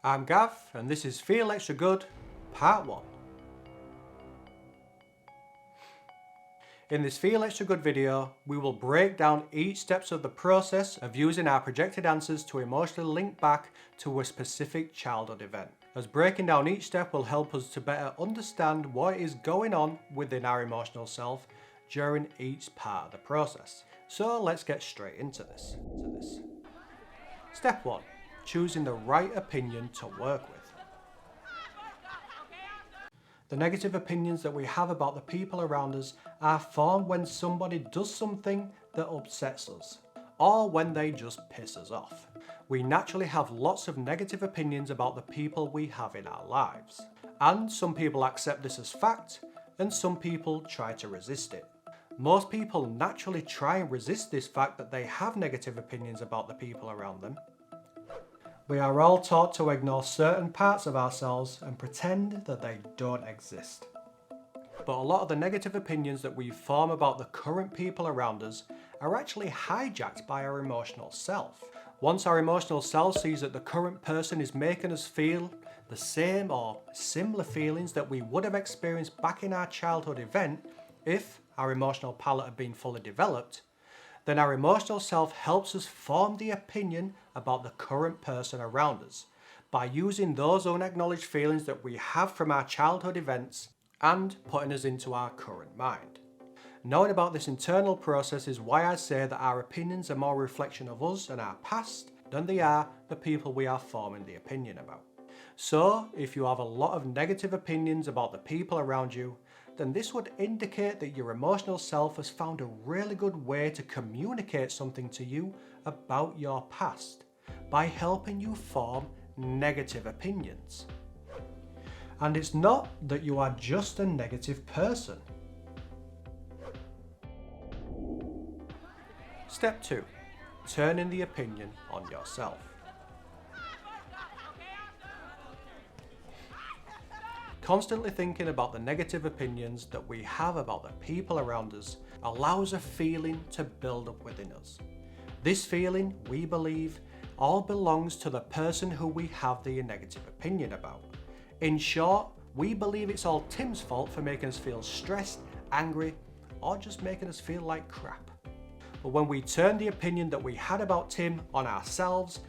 I'm Gav, and this is Feel Extra Good, Part 1. In this Feel Extra Good video, we will break down each steps of the process of using our projected answers to emotionally link back to a specific childhood event, as breaking down each step will help us to better understand what is going on within our emotional self during each part of the process. So let's get straight into this. Step 1. Choosing the right opinion to work with. The negative opinions that we have about the people around us are formed when somebody does something that upsets us, or when they just piss us off. We naturally have lots of negative opinions about the people we have in our lives. And some people accept this as fact, and some people try to resist it. Most people naturally try and resist this fact that they have negative opinions about the people around them. We are all taught to ignore certain parts of ourselves and pretend that they don't exist. But a lot of the negative opinions that we form about the current people around us are actually hijacked by our emotional self. Once our emotional self sees that the current person is making us feel the same or similar feelings that we would have experienced back in our childhood event if our emotional palette had been fully developed, then our emotional self helps us form the opinion about the current person around us by using those unacknowledged feelings that we have from our childhood events and putting us into our current mind. Knowing about this internal process is why I say that our opinions are more a reflection of us and our past than they are the people we are forming the opinion about. So, if you have a lot of negative opinions about the people around you, then this would indicate that your emotional self has found a really good way to communicate something to you about your past by helping you form negative opinions. And it's not that you are just a negative person. Step 2. Turning the opinion on yourself. Constantly thinking about the negative opinions that we have about the people around us allows a feeling to build up within us. This feeling, we believe, all belongs to the person who we have the negative opinion about. In short, we believe it's all Tim's fault for making us feel stressed, angry, or just making us feel like crap. But when we turn the opinion that we had about Tim on ourselves,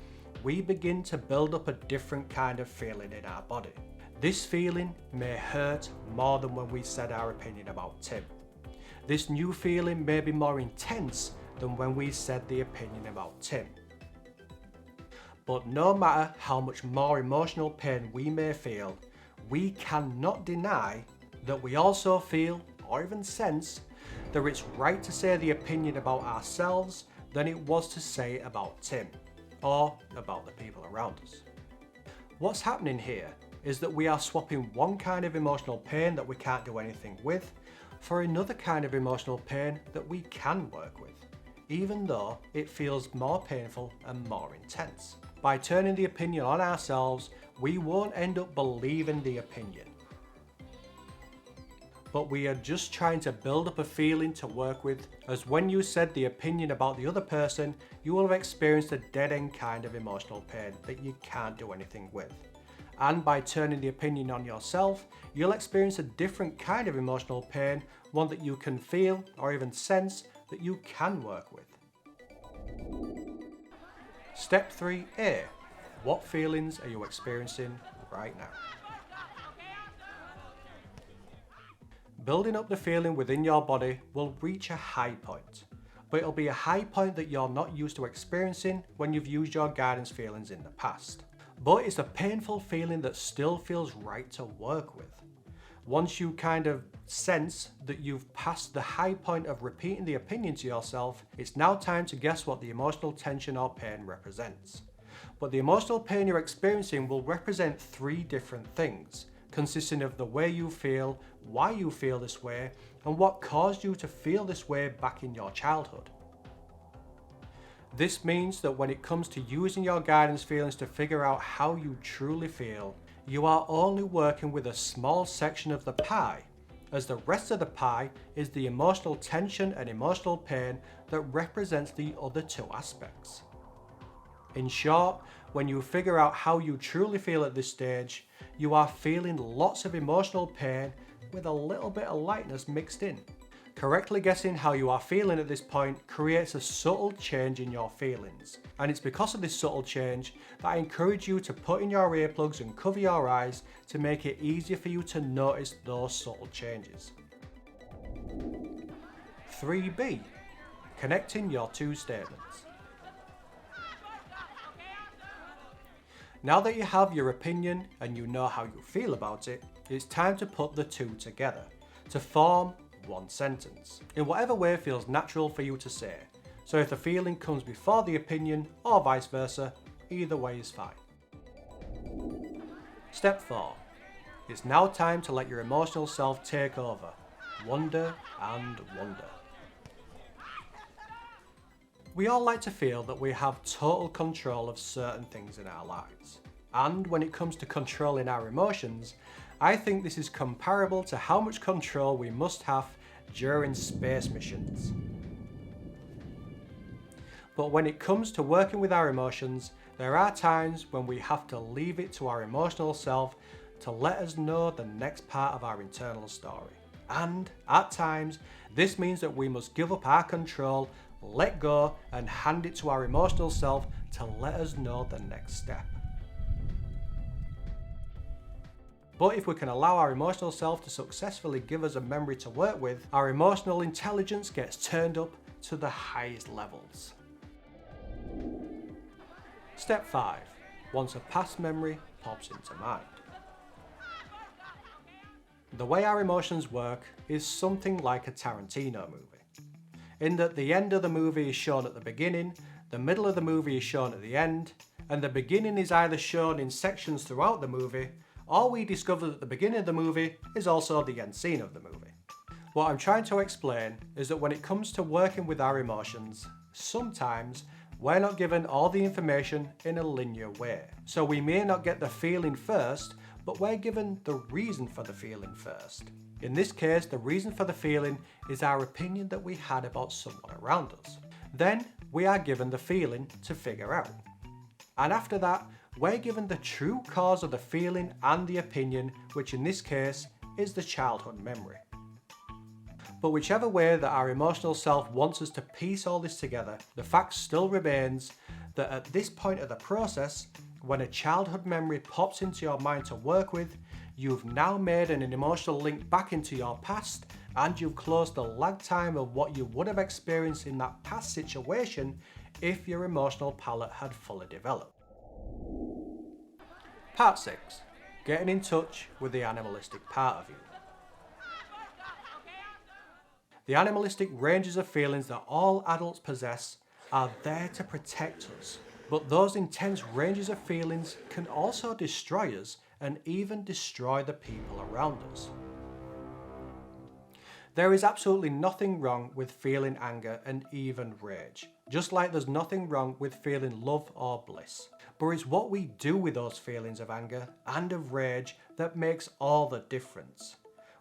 we begin to build up a different kind of feeling in our body. This feeling may hurt more than when we said our opinion about Tim. This new feeling may be more intense than when we said the opinion about Tim. But no matter how much more emotional pain we may feel, we cannot deny that we also feel, or even sense, that it's right to say the opinion about ourselves than it was to say about Tim, or about the people around us. What's happening here is that we are swapping one kind of emotional pain that we can't do anything with for another kind of emotional pain that we can work with, even though it feels more painful and more intense. By turning the opinion on ourselves, we won't end up believing the opinion. But we are just trying to build up a feeling to work with, as when you said the opinion about the other person, you will have experienced a dead-end kind of emotional pain that you can't do anything with. And by turning the opinion on yourself, you'll experience a different kind of emotional pain, one that you can feel or even sense that you can work with. Step 3A. What feelings are you experiencing right now? Building up the feeling within your body will reach a high point, but it'll be a high point that you're not used to experiencing when you've used your guidance feelings in the past. But it's a painful feeling that still feels right to work with. Once you kind of sense that you've passed the high point of repeating the opinion to yourself, it's now time to guess what the emotional tension or pain represents. But the emotional pain you're experiencing will represent 3 different things, consisting of the way you feel, why you feel this way, and what caused you to feel this way back in your childhood. This means that when it comes to using your guidance feelings to figure out how you truly feel, you are only working with a small section of the pie, as the rest of the pie is the emotional tension and emotional pain that represents the other 2 aspects. In short, when you figure out how you truly feel at this stage, you are feeling lots of emotional pain with a little bit of lightness mixed in. Correctly guessing how you are feeling at this point creates a subtle change in your feelings. And it's because of this subtle change that I encourage you to put in your earplugs and cover your eyes to make it easier for you to notice those subtle changes. 3B. Connecting your two statements. Now that you have your opinion and you know how you feel about it, it's time to put the two together to form one sentence, in whatever way feels natural for you to say. So if the feeling comes before the opinion or vice versa, either way is fine. Step 4. It's now time to let your emotional self take over. Wonder and wonder. We all like to feel that we have total control of certain things in our lives. And when it comes to controlling our emotions, I think this is comparable to how much control we must have during space missions. But when it comes to working with our emotions, there are times when we have to leave it to our emotional self to let us know the next part of our internal story. And at times, this means that we must give up our control, let go, and hand it to our emotional self to let us know the next step. But if we can allow our emotional self to successfully give us a memory to work with, our emotional intelligence gets turned up to the highest levels. Step 5. Once a past memory pops into mind. The way our emotions work is something like a Tarantino movie, in that the end of the movie is shown at the beginning, the middle of the movie is shown at the end, and the beginning is either shown in sections throughout the movie, or we discover that the beginning of the movie is also the end scene of the movie. What I'm trying to explain is that when it comes to working with our emotions, sometimes we're not given all the information in a linear way. So we may not get the feeling first, but we're given the reason for the feeling first. In this case, the reason for the feeling is our opinion that we had about someone around us. Then we are given the feeling to figure out. And after that, we're given the true cause of the feeling and the opinion, which in this case is the childhood memory. But whichever way that our emotional self wants us to piece all this together, the fact still remains that at this point of the process, when a childhood memory pops into your mind to work with, you've now made an emotional link back into your past, and you've closed the lag time of what you would have experienced in that past situation if your emotional palette had fully developed. Part 6. Getting in touch with the animalistic part of you. The animalistic ranges of feelings that all adults possess are there to protect us, but those intense ranges of feelings can also destroy us and even destroy the people around us. There is absolutely nothing wrong with feeling anger and even rage, just like there's nothing wrong with feeling love or bliss. But it's what we do with those feelings of anger and of rage that makes all the difference.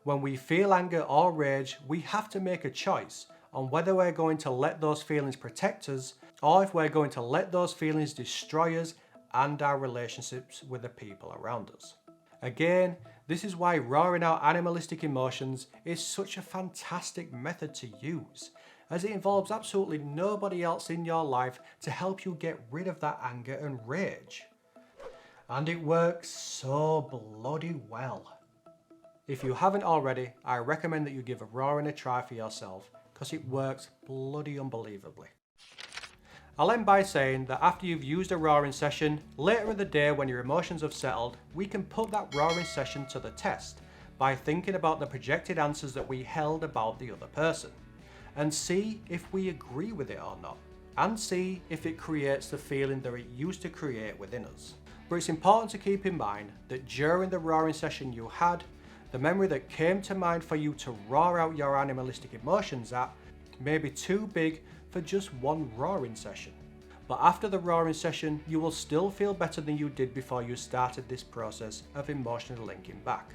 When we feel anger or rage, we have to make a choice on whether we're going to let those feelings protect us or if we're going to let those feelings destroy us and our relationships with the people around us. Again, this is why roaring out animalistic emotions is such a fantastic method to use, as it involves absolutely nobody else in your life to help you get rid of that anger and rage. And it works so bloody well. If you haven't already, I recommend that you give a roaring a try for yourself, because it works bloody unbelievably. I'll end by saying that after you've used a roaring session, later in the day when your emotions have settled, we can put that roaring session to the test by thinking about the projected answers that we held about the other person, and see if we agree with it or not, and see if it creates the feeling that it used to create within us. But it's important to keep in mind that during the roaring session you had, the memory that came to mind for you to roar out your animalistic emotions at may be too big for just one roaring session. But after the roaring session, you will still feel better than you did before you started this process of emotionally linking back.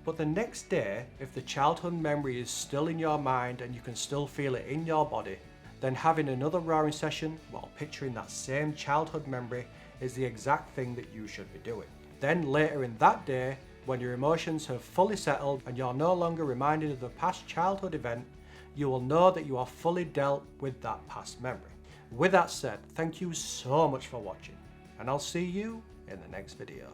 But the next day, if the childhood memory is still in your mind and you can still feel it in your body, then having another roaring session while picturing that same childhood memory is the exact thing that you should be doing. Then later in that day, when your emotions have fully settled and you're no longer reminded of the past childhood event, you will know that you are fully dealt with that past memory. With that said, thank you so much for watching, and I'll see you in the next video.